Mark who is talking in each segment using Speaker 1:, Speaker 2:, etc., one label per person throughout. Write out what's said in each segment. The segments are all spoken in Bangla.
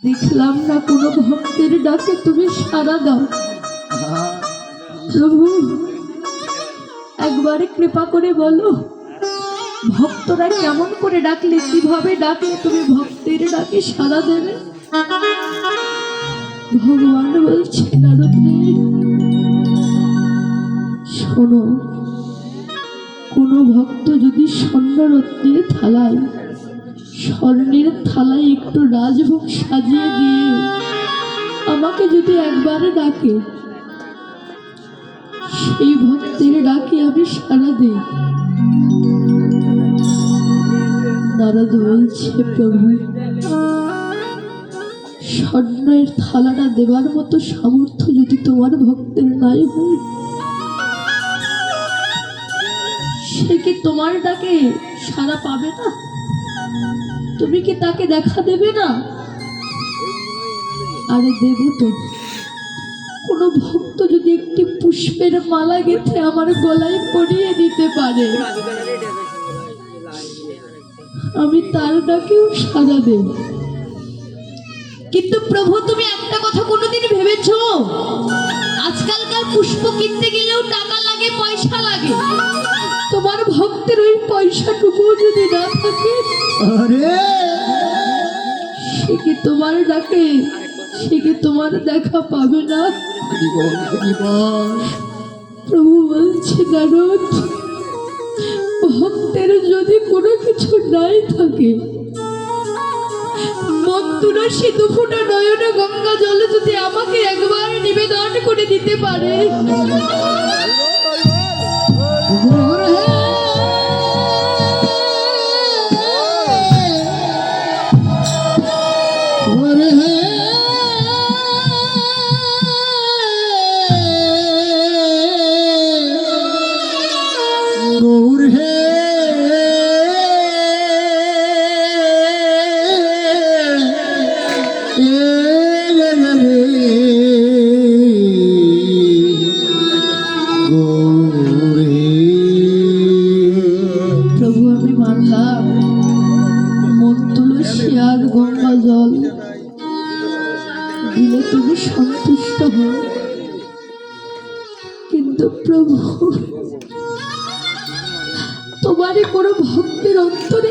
Speaker 1: দেখলাম না কোনো ভক্তের ডাকে তুমি সাড়া দাও। প্রভু একবারে কৃপা করে বলো, ভক্তরা কেমন করে ডাকলে, কিভাবে ডাকলে তুমি ভক্তের ডাকে সাড়া দেবে? ভগবান বলছে, নারদ রে শোনো, কোন ভক্ত যদি স্বর্ণরত্নের থালায়, স্বর্ণের থালায় একটু রাজভোগ সাজিয়ে দিয়ে আমাকে যদি একবারে ডাকে, সেই ভক্তের ডাকে আমি সাড়া দেই। নারদ বলছে, প্রভু স্বর্ণের থালাটা দেবার মতো সামর্থ্য যদি তোমার ভক্তের নাই হয়, সে কি তোমার ডাকে সাড়া পাবে না? তুমি কি তাকে দেখা দেবে না? আরে দেব তো। কোন ভক্ত যদি একটি পুষ্পের মালা গেঁথে আমার গলায় পরিয়ে দিতে পারে, আমি তার ডাকেও সাড়া দেব। কিন্তু প্রভু তুমি একটা কথা কোনোদিন ভেবেছো? আজকালকার পুষ্প কিনতে গেলেও টাকা লাগে, পয়সা লাগে। তোমার ভক্তের ওই পয়সাটুকু যদি না থাকে, সে কি তোমার ডাকে, সে কি তোমার দেখা পাবে না? প্রভু বলছে, নারদ ভক্তের যদি কোনো কিছু নাই থাকে, বন্ধুরা সে দুফোঁটা নয়নে গঙ্গা জলে যদি আমাকে একবার নিবেদন করে দিতে পারে, প্রভু আমি মানলাম মন তুলসী আর গঙ্গা জল দিলে তুমি সন্তুষ্ট হও, কিন্তু প্রভু তোমারই কোনো ভক্তের অন্তরে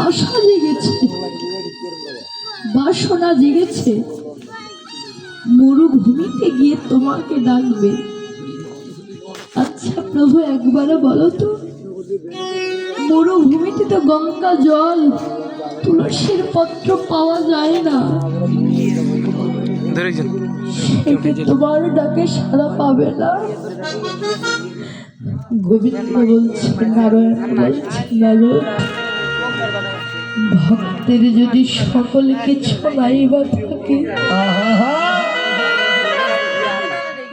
Speaker 1: আশা জেগেছে, বাসনা জেগেছে, মরুভূমিতে গিয়ে তোমাকে ডাকবে। আচ্ছা প্রভু একবারে বলো তো, মরুভূমিতে তো গঙ্গা জল, তুলসীর পত্র পাওয়া যায় না, তোমার ডাকে সাড়া পাবে না? গোবিন্দ বলছে, নারায়ণ বলছে, নারদ ভক্তের যদি সকল কিছু নাই বা থাকে,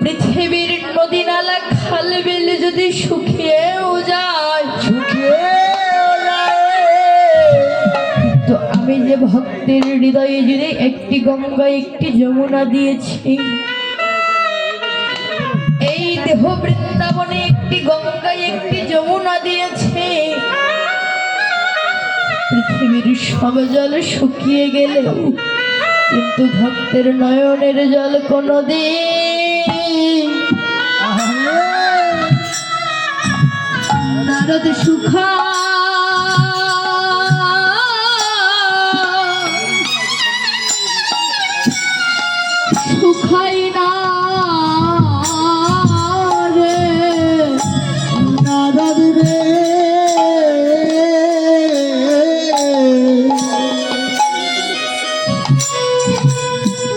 Speaker 1: পৃথিবীর নদী নালা খাল বিল যদি শুকিয়েও যায়, কিন্তু আমি যে ভক্তের হৃদয়ে যদি একটি গঙ্গা একটি যমুনা দিয়েছি, এই দেহ বৃন্দাবনে একটি গঙ্গা একটি যমুনা দিয়েছে, পৃথিবীর সব জল শুকিয়ে গেলেও কিন্তু ভক্তের নয়নের জল কোনদিন নারদ শুকায় না রে নারদ রে।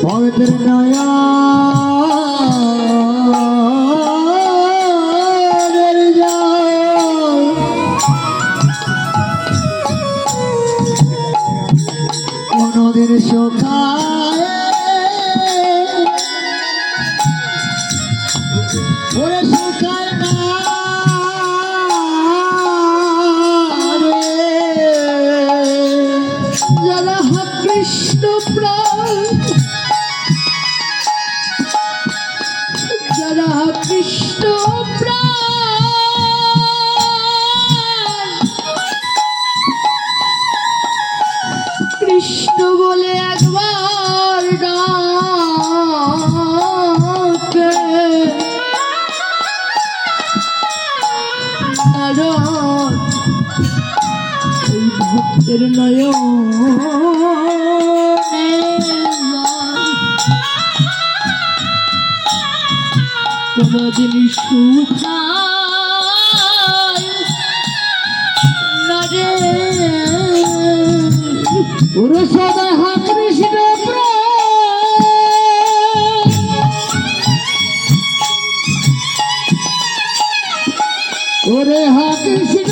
Speaker 2: ভক্তের নয়নের জল কোনদিন শুকায়, ওরে শুকায় না রে।
Speaker 1: যারা কৃষ্ণ প্রাণ, যারা কৃষ্ণ প্রাণ, কৃষ্ণ বলে একবার কোনদিন সুখায় না রে
Speaker 2: ওরে সদা হা কৃষ্ণ ওরে হা কৃষ্ণ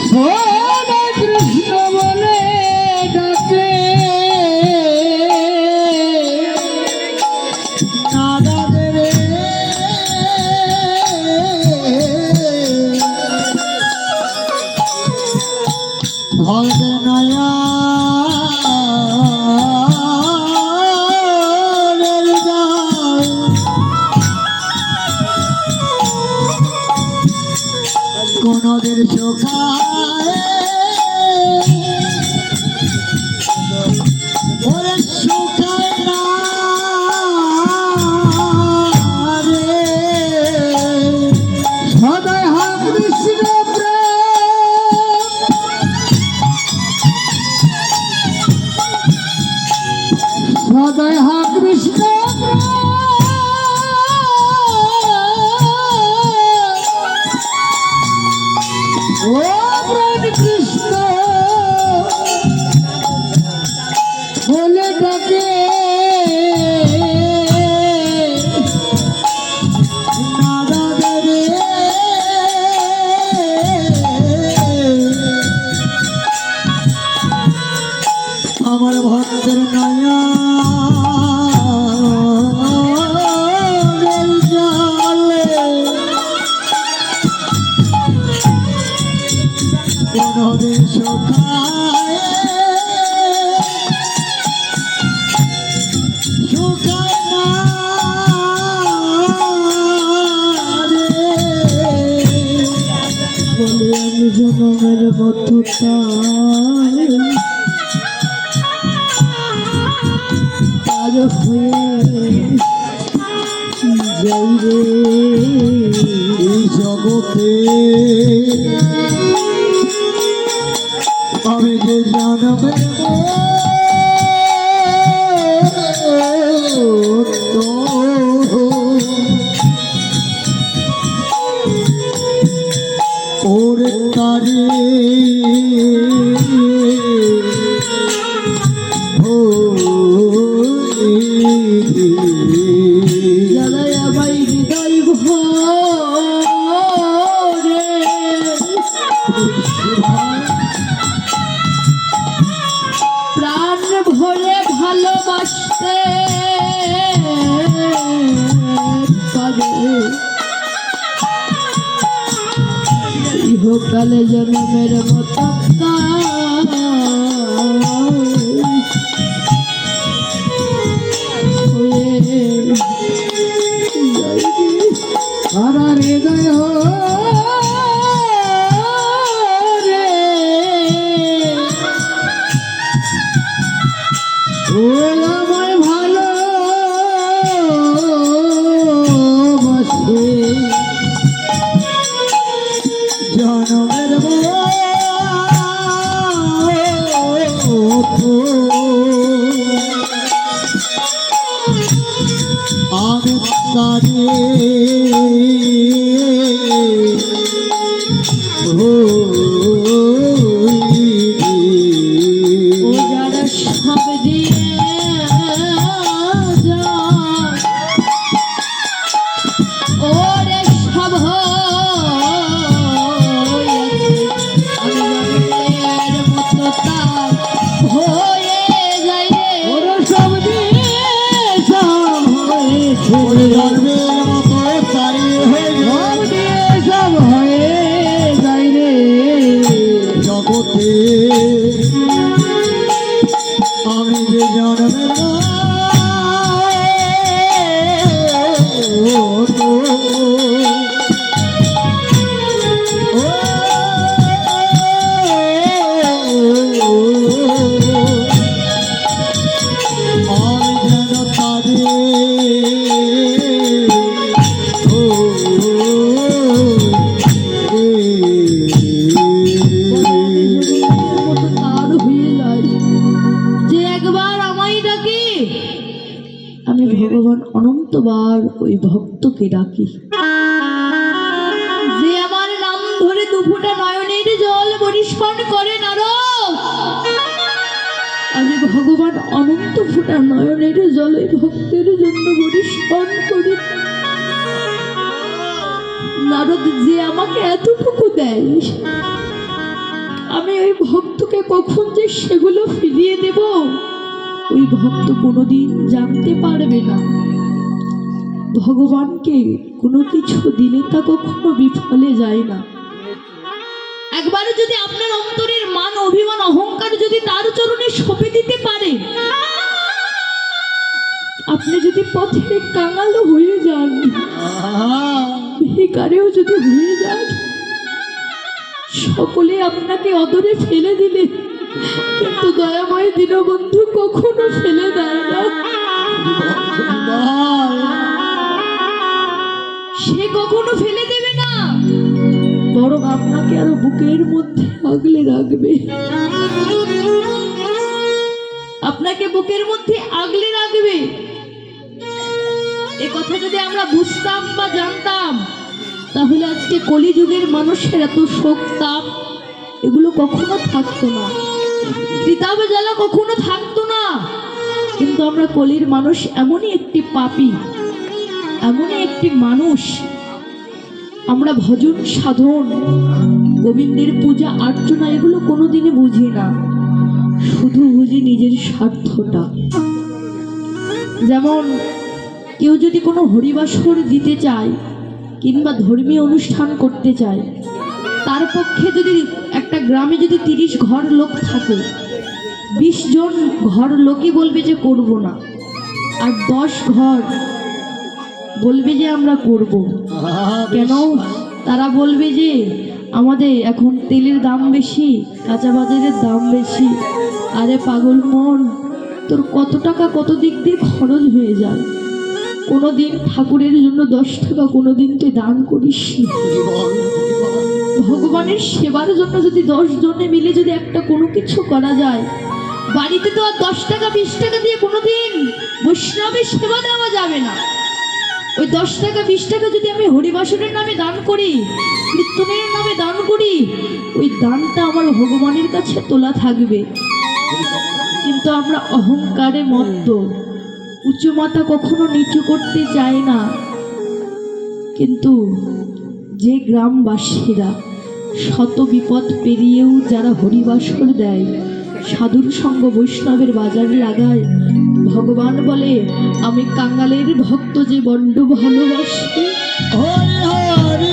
Speaker 2: সদা কৃষ্ণ বলে ডাকে নাদাবে রে ভজে নয়া কোনদের শোকায় ওরে শোকায় না রে সদাই হা কৃষ্ণ সদাই হা কৃষ্ণ ও প্রাণ কৃষ্ণ বলে ডাকে নাদাবে রে আমার ভক্তের নয়া কোনদের শোকায় শোকায় না রে বলে আমি জনমের মতো তার হয়ে যাই রে এই জগতে আমি যে জনমের ওরে তারে
Speaker 1: যারা আমার হৃদয় ভরে প্রাণ ভরে ভালোবাসতে পারে ইহকালে জন্মের মতো
Speaker 2: সারা হৃদয় রে ও আমায় ভালো বাসে জনমের আমি তারে
Speaker 1: ও যারা সব দিয়ে যায় ওরে সব আমি মতো তার হয়ে যাই রে
Speaker 2: ওরে সব দিয়ে সব হয়েছে জন্মের মতো তারি হয়ে সব দিয়ে সব হয়ে যাই রে জগতে আমি যে জন্মের
Speaker 1: ভগবানকে ডাকি, যে আমার নাম ধরে দুফোঁটা নয়নের জল বরিশপান করে নারদ, আমি ভগবান অনন্ত ফোঁটা নয়নের জলে ভক্তের জন্য বরিশপান করি। নারদ যে আমাকে এতটুকু দেয়, আমি ওই ভক্তকে কখন যে সেগুলো ফিরিয়ে দেব, ওই ভক্ত কোনোদিন জানতে পারবে না। ভগবানকে কোনো কিছু দিলে তা কখনো বিফলে যায় না। একবার যদি আপনার অন্তরের মান অভিমান অহংকার যদি তার চরণে সঁপে দিতে পারে, আপনি যদি পথে কাঙালও হয়ে যান, ভিখারিও যদি হয়ে যান, সকলে আপনাকে অদরে ফেলে দিলে, কিন্তু দয়াময় দীনবন্ধু কখনো ফেলে দেয় না। সে কখনো ফেলে দেবে না, বরং আপনাকে আরো বুকের মধ্যে আগলে রাখবে, আপনাকে বুকের মধ্যে আগলে রাখবে। এ কথা যদি আমরা বুঝতাম বা জানতাম, তাহলে আজকে কলিযুগের মানুষের এত শোক তাপ এগুলো কখনো থাকতো না, কিতাব জ্বালা কখনো থাকতো না। কিন্তু আমরা কলির মানুষ এমনই একটি পাপী, এমনই একটি মানুষ, আমরা ভজন সাধন গোবিন্দের পূজা আর্চনা এগুলো কোনোদিনই বুঝি না, শুধু বুঝি নিজের স্বার্থটা। যেমন কেউ যদি কোনো হরিবাসর দিতে চায় কিংবা ধর্মীয় অনুষ্ঠান করতে চায়, তার পক্ষে যদি একটা গ্রামে যদি 30 ঘর লোক থাকে, 20 জন ঘর লোকই বলবে যে করব না, আর 10 ঘর বলবে যে আমরা করব। কেন? তারা বলবে যে আমাদের এখন তেলের দাম বেশি, কাঁচা বাজারের দাম বেশি। আরে পাগল মন, তোর কত টাকা কত দিক দিয়ে খরচ হয়ে যায়, কোনোদিন ঠাকুরের জন্য 10 টাকা কোনোদিন তুই দান করিস? ভগবানের সেবার জন্য যদি 10 জনে মিলে যদি একটা কোনো কিছু করা যায়, বাড়িতে তো আর 10 টাকা 20 টাকা দিয়ে কোনোদিন বৈষ্ণবের সেবা দেওয়া যাবে না। ওই 10 টাকা 20 টাকা যদি আমি হরিবাসনের নামে দান করি, কীর্তনের নামে দান করি, ওই দানটা আমার ভগবানের কাছে তোলা থাকবে। কিন্তু আমরা অহংকারে মত্ত, উঁচু মাথা কখনো নিচু করতে চায় না। কিন্তু যে গ্রামবাসীরা শত বিপদ পেরিয়েও যারা হরিবাসর দেয়, সাধুর সঙ্গ বৈষ্ণবের বাজার লাগায়, ভগবান বলে আমি কাঙ্গালের ভক্ত যে বড্ড ভালোবাসি।
Speaker 2: হরি হরি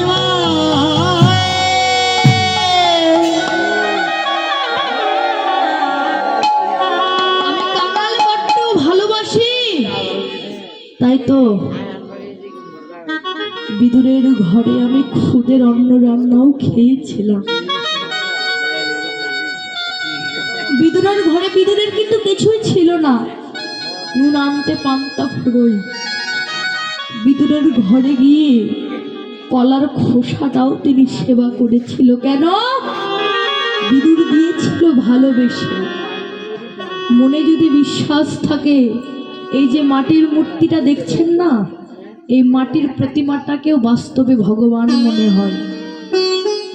Speaker 1: আমি কাঙ্গাল বড্ড ভালোবাসি। তাই তো বিদুরের ঘরে আমি খুদের অন্ন রান্নাও খেয়েছিলাম। বিদুরের ঘরে বিদুরের কিন্তু কিছুই ছিল না, নুন আনতে পান্তা ফুরোই। বিদুরের ঘরে গিয়ে কলার খোসাটাও তিনি সেবা করেছিল। কেন? বিদুর দিয়েছিল ভালোবেসে। মনে যদি বিশ্বাস থাকে, এই যে মাটির মূর্তিটা দেখছেন না, এই মাটির প্রতিমাটাকেও বাস্তবে ভগবান মনে হয়।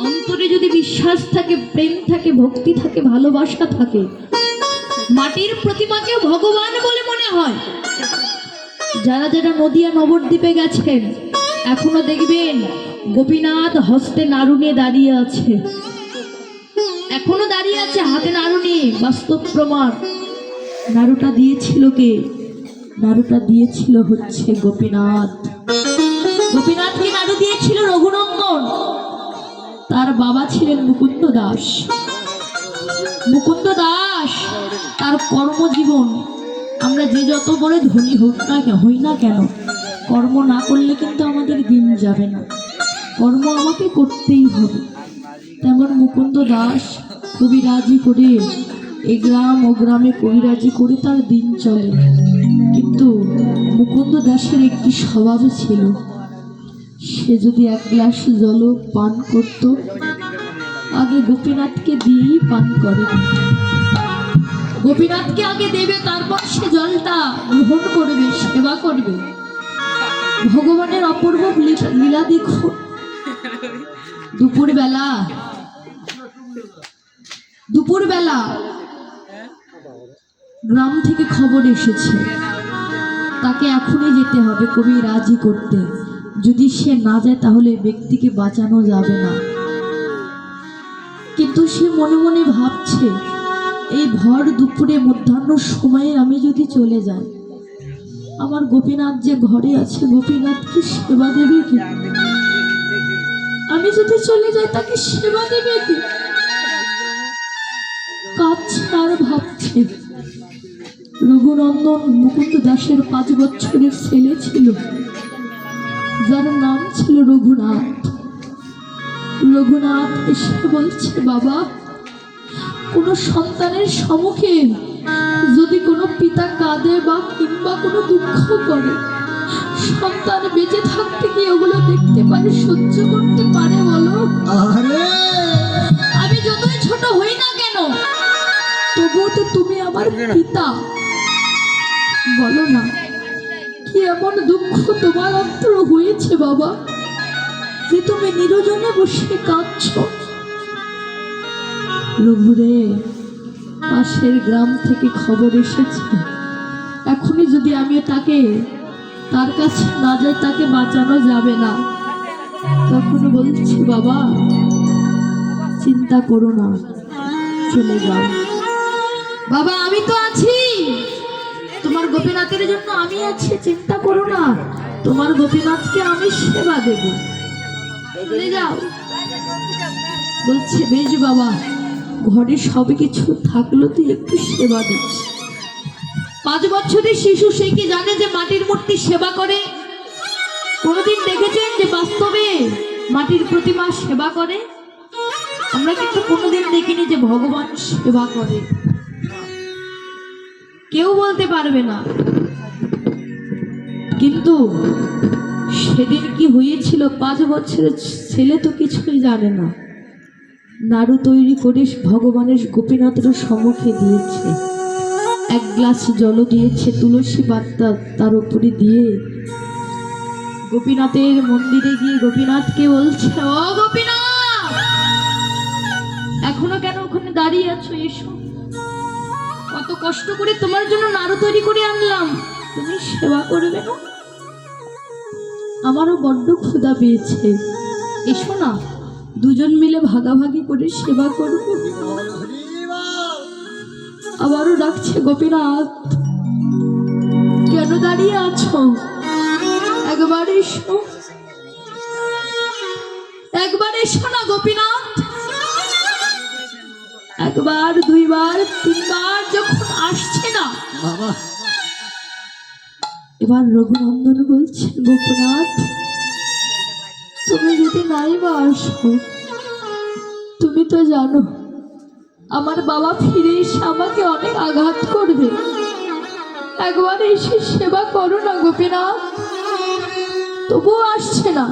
Speaker 1: অন্তরে যদি বিশ্বাস থাকে, প্রেম থাকে, ভক্তি থাকে, ভালোবাসা থাকে, মাটির প্রতিমাকেও ভগবান বলে মনে হয়। যারা যারা নদিয়া নবদ্বীপে গেছেন, এখনো দেখবেন গোপীনাথ হস্তে নাড়ু নিয়ে দাঁড়িয়ে আছে, এখনো দাঁড়িয়ে আছে হাতে নাড়ু নিয়ে। বাস্তব প্রমাণ। নাড়ুটা দিয়েছিল কে? নাড়ুটা দিয়েছিল হচ্ছে গোপীনাথ। গোপীনাথকে নাড়ু দিয়েছিল রঘুনন্দন। তার বাবা ছিলেন মুকুন্দ দাস। মুকুন্দ দাস তার কর্মজীবন, আমরা যে যত বড় ধনী হই না কেন, কর্ম না করলে কিন্তু আমাদের দিন যাবে না, কর্ম আমাকে করতেই হবে। তেমন মুকুন্দ দাস কবিরাজি করে এ গ্রাম ও গ্রামে কবিরাজি করে তার দিন চলে। কিন্তু মুকুন্দ দাসের একটি স্বভাব ছিল, সে যদি 1 গ্লাস জল পান করত, আগে গোপীনাথকে দিয়েই পান করে। গোপীনাথকে আগে দেবে, তারপর সে জলটা গ্রহণ করবে, সেবা করবে। ভগবানের অপূর্ব লীলা দেখুন। দুপুরবেলা গ্রাম থেকে খবর এসেছে তাকে এখনই যেতে হবে কবি রাজি করতে। যদি সে না যায় তাহলে ব্যক্তিকে বাঁচানো যাবে না। কিন্তু সে মনে মনে ভাবছে, এই ভর দুপুরে মধ্যাহ্ন সময়ে আমি যদি চলে যাই, আমার গোপীনাথ যে ঘরে আছে, গোপীনাথকে সেবা দেবে কি? আমি যদি চলে যাই তাকে সেবা দেবে কি? কাঁদছে আর ভাবছে। রঘুনন্দন মুকুন্দ দাসের 5 বছরের ছেলে ছিল, যার নাম ছিল রঘুনাথ। রঘুনাথ এসে বলছে, বাবা, কোনো সন্তানের সম্মুখে যদি কোনো পিতা কাঁদে বা কিংবা কোনো দুঃখ করে, সন্তান বেঁচে থাকতে কি ওগুলো দেখতে পারে, সহ্য করতে পারে বলো? আমি যতই ছোট হই না কেন, তবুও তো তুমি আমার পিতা। বলো না, কি এমন দুঃখ তোমার অন্তর হয়েছে বাবা, যে তুমি নিরজনে বসে কাঁদছো? রঘুরে, পাশের গ্রাম থেকে খবর এসেছে, এখনই যদি আমি তার কাছে না যাই তাকে বাঁচানো যাবে না। তখন বলছি, বাবা চিন্তা করো না, চলে যাও। বাবা আমি তো আছি, তোমার গোপীনাথের জন্য আমি আছি, চিন্তা করো না, তোমার গোপীনাথকে আমি সেবা দেব, চলে যাও। বলছে, বেশ বাবা, ঘরে সব কিছু থাকলো, তুই একটু সেবা দিস। 5 বছরের শিশু, সে কি জানে যে মাটির মূর্তি সেবা করে? কোনোদিন দেখেছেন যে বাস্তবে মাটির প্রতিমা সেবা করে? আমরা কিন্তু কোনোদিন দেখিনি যে ভগবান সেবা করে, কেউ বলতে পারবে না। কিন্তু সেদিন কি হয়েছিল, 5 বছরের ছেলে তো কিছুই জানে না। নাড়ু তৈরি করে ভগবানের গোপীনাথের সম্মুখে দিয়েছে, 1 গ্লাস জল দিয়েছে, তুলসী পাতা তার উপরে দিয়ে গোপীনাথের মন্দিরে গিয়ে গোপীনাথকে বলছে, ও গোপীনাথ, এখনো কেন ওখানে দাঁড়িয়ে আছো? এসো, কত কষ্ট করে তোমার জন্য নাড়ু তৈরি করে আনলাম, তুমি সেবা করবে না? আমারও বড্ড ক্ষুধা পেয়েছে, এসো না, দুজন মিলে ভাগাভাগি করে সেবা করব। আবারও ডাকছে, গোপীনাথ কেন দাঁড়িয়ে আছো? একবার এসো, একবার এসো না গোপীনাথ। 1 বার 2 বার 3 বার যখন আসছে না, এবার রঘুনন্দন বলছে, গোপীনাথ তুমি যদি নাই বা আসো, তুমি তো জানো আমার বাবা ফিরে এসে আমাকে অনেক আঘাত করবে, একবার এসে সেবা করো না গোপীনাথ। তবুও আসছে না,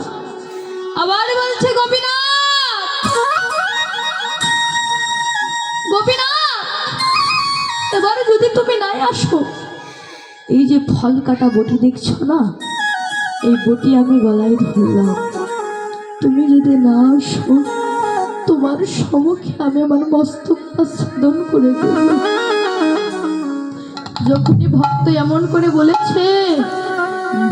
Speaker 1: আবার বলছে, গোপীনাথ গোপীনাথ, এবারে যদি তুমি নাই আসো, এই যে ফল কাটা বটি দেখছো না, এই বটি আমি গলায় ধরলাম, তুমি যদি না আসো, তোমার সম্মুখে আমি আমার মস্তক ছেদন করে দেব। যখনই ভক্ত এমন করে বলেছে,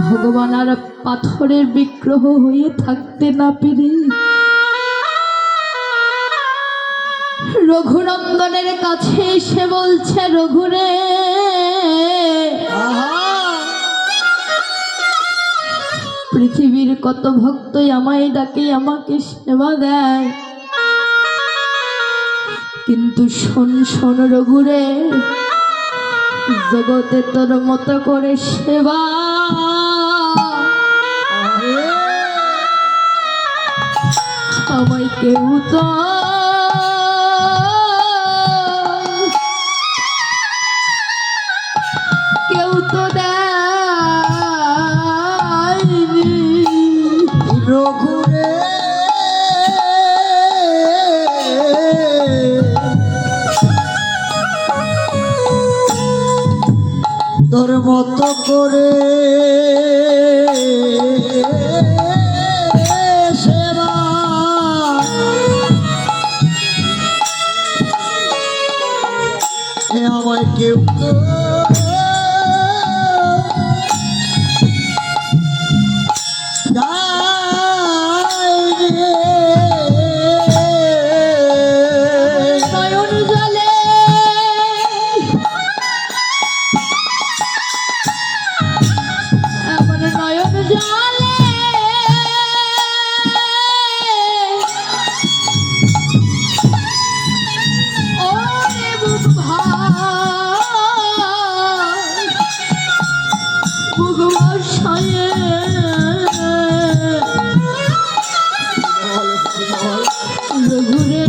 Speaker 1: ভগবান আর পাথরের বিগ্রহ হয়ে থাকতে না পেরে রঘুনন্দনের কাছে এসে বলছে, রঘুরে, পৃথিবীর কত ভক্তই আমায় ডাকে, আমাকে সেবা দেয়, কিন্তু শোন শোন রঘুরে, জগতে তোর মতো করে সেবা আমায় কেউ তো দেয়নি।
Speaker 2: রঘুরে তোর মতো করে কেউ তো
Speaker 1: নয়ন জলে আমার নয়ন জলে ওরে বুক ভাই বুক ভাসায়ে ঘুরে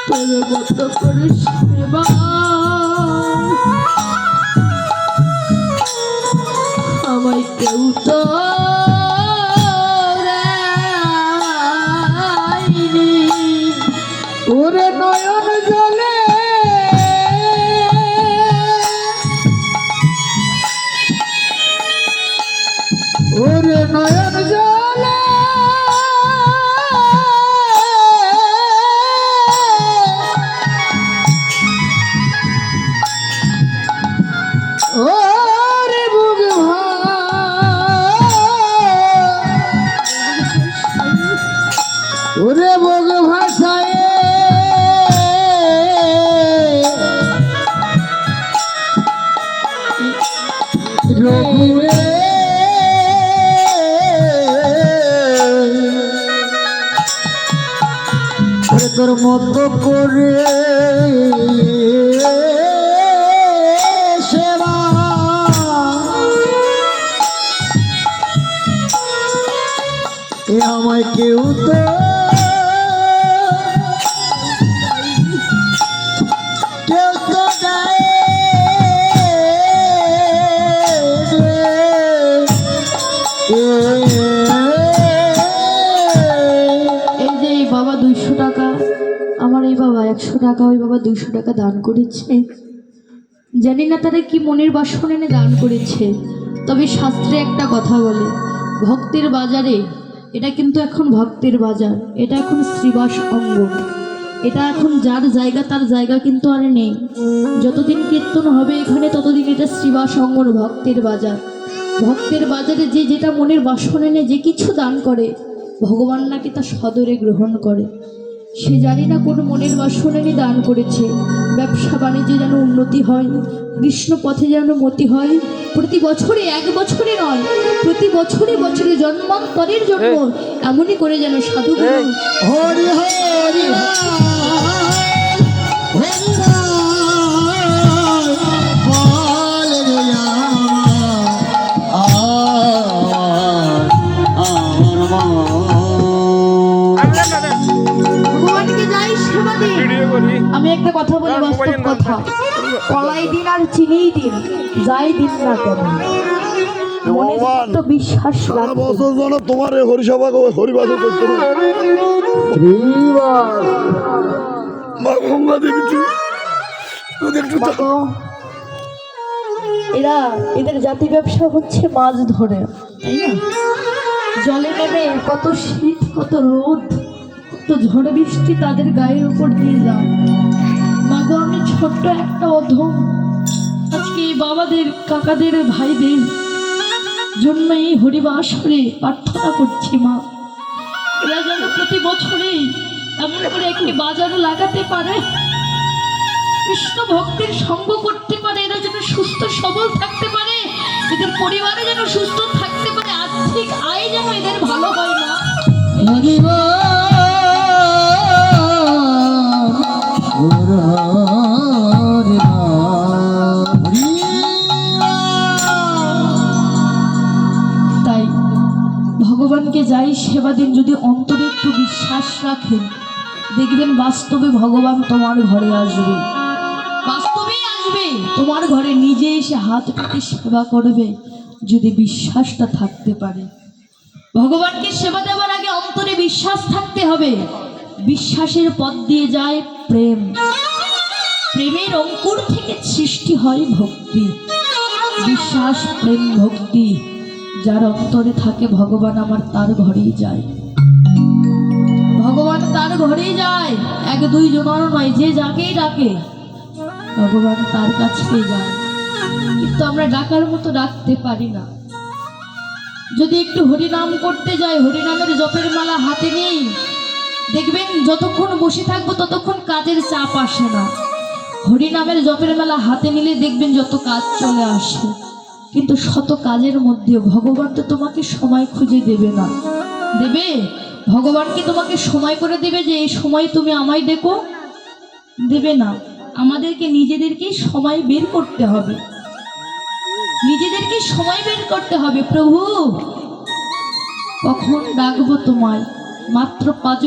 Speaker 1: তোর মতো করে সেবা আমায় কেউ তো দেয়নি।
Speaker 2: ওরে নয়ন জলে ওরে নয়ন জলে ওরে বুক ওরে বুক ভাষায় রঘুরে তোর মতো করে সেবা এ আমায় কেউ তো কেউ তো দেয়
Speaker 1: এই যে এই বাবা 200 টাকা, আমার এই বাবা 100 টাকা, ওই বাবা 200 টাকা দান করেছে। জানি না তারা কি মনের বাসনা এনে দান করেছে, তবে শাস্ত্রে একটা কথা বলে, ভক্তের বাজারে, এটা কিন্তু এখন ভক্তের বাজার, এটা এখন শ্রীবাস অঙ্গন, এটা এখন যার জায়গা তার জায়গা কিন্তু আর নেই। যতদিন কীর্তন হবে এখানে ততদিন এটা শ্রীবাস অঙ্গন, ভক্তের বাজার। ভক্তের বাজারে যে যেটা মনের বাসনা এনে যে কিছু দান করে, ভগবান নাকি তা সদরে গ্রহণ করে। সে জানি না কোন মনের বাসনা নিয়ে দান করেছে। ব্যবসা বাণিজ্যে যেন উন্নতি হয়, কৃষ্ণ পথে যেন মতি হয়, প্রতি বছরে, এক বছরে নয়, প্রতি বছরে বছরে জন্মান্তরের জন্য এমনই করে যেন সাধুগুরু
Speaker 2: হরি হরি
Speaker 1: ভগবানকে যাই সেবা দিই। আমি একটা কথা বলি, বাস্তব কথা, কলাই দিন আর চিনি দিন, যাই দিন না কেন মনে তো বিশ্বাস রাখবে।
Speaker 3: বছর যেন তোমার এই হরিসভা হরিবাদন করতে হবে। মা গঙ্গা দেবী তুই একটু
Speaker 1: বাবা, এরা এদের জাতি ব্যবসা হচ্ছে মাছ ধরে, তাই না? জলে নেমে কত শীত, কত রোদ, কত ঝড় বৃষ্টি তাদের গায়ের উপর দিয়ে যায়। মাগো, আমি ছোট্ট একটা অধম, আজকে এই বাবাদের, কাকাদের, ভাইদের জন্য এই হরিবাসরে প্রার্থনা করছি। মা, এরা যেন প্রতি বছরে এমন করে একটি বাজার লাগাতে পারে, কৃষ্ণ ভক্তের সঙ্গ করতে পারে, এরা যেন সুস্থ সবল থাকতে পারে, এদের পরিবারে যেন সুস্থ থাকতে পারে, আর্থিক আয় যেন এদের ভালো হয়। না তাই ভগবানকে যাই সেবা দিন, যদি অন্তরে একটু বিশ্বাস রাখেন, দেখবেন বাস্তবে ভগবান তোমার ঘরে আসবে, বাস্তবেই আসবে তোমার ঘরে, নিজে এসে হাত পেতে সেবা করবে, যদি বিশ্বাসটা থাকতে পারে। ভগবানকে সেবা দেওয়ার আগে অন্তরে বিশ্বাস থাকতে হবে। বিশ্বাসের পথ দিয়ে যায় প্রেম, প্রেমের অঙ্কুর থেকে সৃষ্টি হয় ভক্তি। বিশ্বাস, প্রেম, ভক্তি যার অন্তরে থাকে, ভগবান আমার তার ঘরেই যায়। ভগবান তার ঘরেই যায়, এক দুই জনেরও নয়, যে যাকেই ডাকে ভগবান তার কাছেই যায়। কিন্তু আমরা ডাকার মতো ডাকতে পারি না। যদি একটু হরিনাম করতে যাই, হরিনামের জপের মালা হাতে নেই, দেখবেন যতক্ষণ বসে থাকবো ততক্ষণ কাজের চাপ আসে না। হরিনামের জপের মালা হাতে নিলে দেখবেন যত কাজ চলে আসে। কিন্তু শত কাজের মধ্যেও ভগবান তো তোমাকে সময় খুঁজে দেবে না। দেবে? ভগবান কি তোমাকে সময় করে দেবে যে এই সময় তুমি আমায় দেখো? দেবে না। আমাদেরকে নিজেদেরকে সময় বের করতে হবে, নিজেদেরকে সময় বের করতে হবে। প্রভু কখন ডাকবো তোমায়? মাত্র 5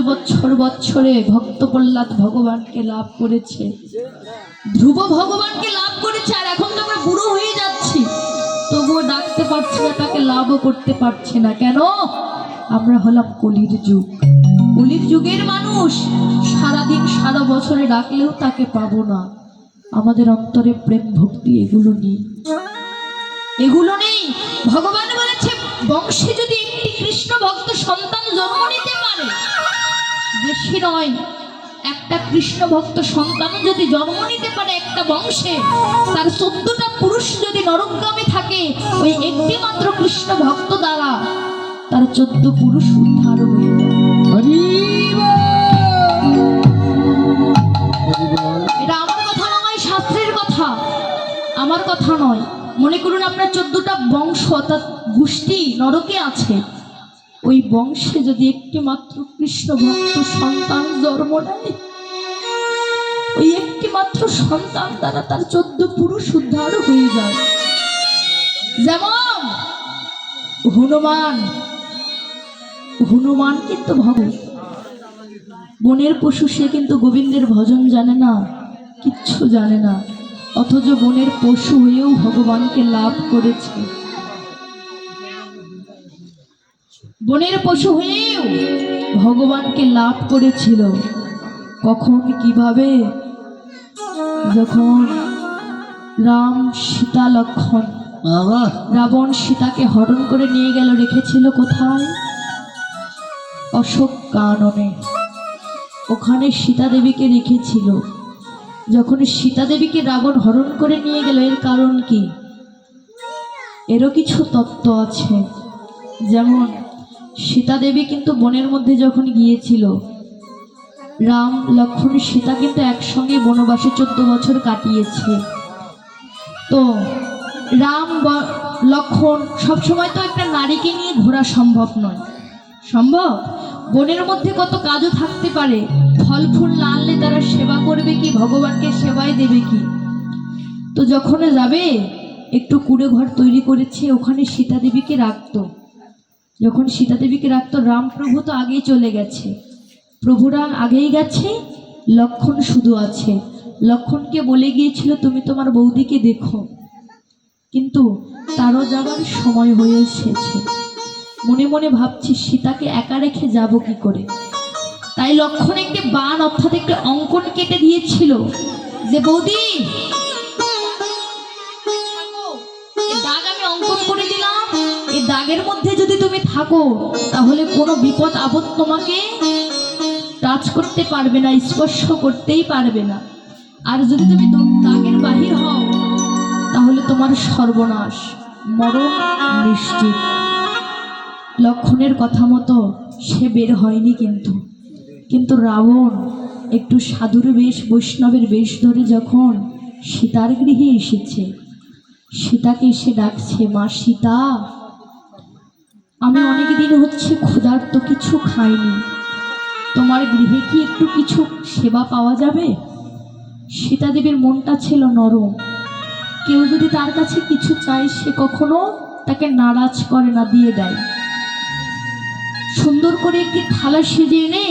Speaker 1: বছরে ভক্ত প্রহ্লাদ ভগবানকে লাভ করেছে, ধ্রুব ভগবানকে লাভ করেছে। আর এখন তো আমরা বুড়ো হয়ে যাচ্ছি, তবুও ডাকতে পারছি না, তাকে লাভও করতে পারছি না। কেন? আমরা হলাম কলির যুগ। কলির যুগের মানুষ সারাদিন সারা বছরে ডাকলেও তাকে পাবো না। আমাদের অন্তরে প্রেম ভক্তি এগুলো নেই, এগুলো নেই। ভগবান বলেছে বংশে যদি একটি কৃষ্ণ ভক্ত সন্তান জন্ম নিতে পারে, বেশি নয়, একটা কৃষ্ণ ভক্ত সন্তান যদি জন্ম নিতে পারে একটা বংশে, তার 14টা পুরুষ যদি নরকগামী থাকে, ওই একটি মাত্র কৃষ্ণ ভক্ত দ্বারা তার 14 পুরুষ উদ্ধার হয়ে যায়। এটা আমার কথা নয়, শাস্ত্রের কথা, আমার কথা নয়। মনে করুন আপনার 14টা বংশ অর্থাৎ গোষ্ঠী নরকে আছে, ওই বংশে যদি একটি মাত্র কৃষ্ণ ভক্ত সন্তান জন্ম নেয়, ওই একটি মাত্র সন্তান দ্বারা তার 14 পুরুষ উদ্ধার হয়ে যায়। যেমন হনুমান কিন্তু ভগবান, বনের পশু, সে কিন্তু গোবিন্দের ভজন জানে না, কিচ্ছু জানে না, অথচ বনের পশু হয়েও ভগবানকে লাভ করেছে। বনের পশু হয়েও ভগবানকে লাভ করেছিল। কখন, কিভাবে? যখন রাম, সীতা, লক্ষ্মণ, রাবণ সীতাকে হরণ করে নিয়ে গেল, রেখেছিল কোথায়? অশোক কাননে। ওখানে সীতা দেবীকে রেখেছিল। যখন সীতা দেবীকে রাবণ হরণ করে নিয়ে গেল, এর কারণ কি? এরও কিছু তত্ত্ব আছে। যেমন সীতা দেবী কিন্তু বনের মধ্যে যখন গিয়েছিল, রাম, লক্ষ্মণ, সীতা কিন্তু একসঙ্গে বনবাসে 14 বছর কাটিয়েছে। তো রাম, লক্ষ্মণ সবসময় তো একটা নারীকে নিয়ে ঘোরা সম্ভব নয়। সম্ভব? বনের মধ্যে কত কাজও থাকতে পারে, ফল ফুল না আনলে তারা সেবা করবে কি, ভগবানকে সেবাই দেবে কি? তো যখন যাবে একটু কুড়ে ঘর তৈরি করেছে, ওখানে সীতা দেবীকে রাখতো। যখন সীতা দেবীকে রাখতো, রাম প্রভু তো আগেই চলে গেছে, প্রভুরা আগেই গেছে, লক্ষ্মণ শুধু আছে। লক্ষ্মণকে বলে গিয়েছিল তুমি তোমার বৌদিকে দেখো, কিন্তু তারও যাবার সময় হয়ে এসেছে। মনে মনে ভাবছি সীতাকে একা রেখে যাব কি করে। তাই লক্ষ্মণ একটি বাণ অর্থাৎ একটি অঙ্কন কেটে দিয়েছিল যে বৌদি, এই দাগ আমি অঙ্কন করে দিলাম, এই দাগের মধ্যে যদি তুমি থাকো তাহলে কোনো বিপদ আপদ তোমাকে টাচ করতে পারবে না, স্পর্শ করতেই পারবে না। আর যদি তুমি দাগের বাহির হও তাহলে তোমার সর্বনাশ, মরণ নিশ্চিত। লক্ষ্মণের কথা মতো সে বের হয়নি, কিন্তু রাবণ একটু সাধুর বেশ, বৈষ্ণবের বেশ ধরে যখন সীতার গৃহে এসেছে, সীতাকে এসে ডাকছে, মা সীতা, আমি অনেক দিন হচ্ছে ক্ষুধার্ত, কিছু খাইনি, তোমার গৃহে কি একটু কিছু সেবা পাওয়া যাবে? সীতা দেবীর মনটা ছিল নরম, কেউ যদি তার কাছে কিছু চায় সে কখনো তাকে নারাজ করে না, দিয়ে দেয়। সুন্দর করে একটি থালা সেজে এনে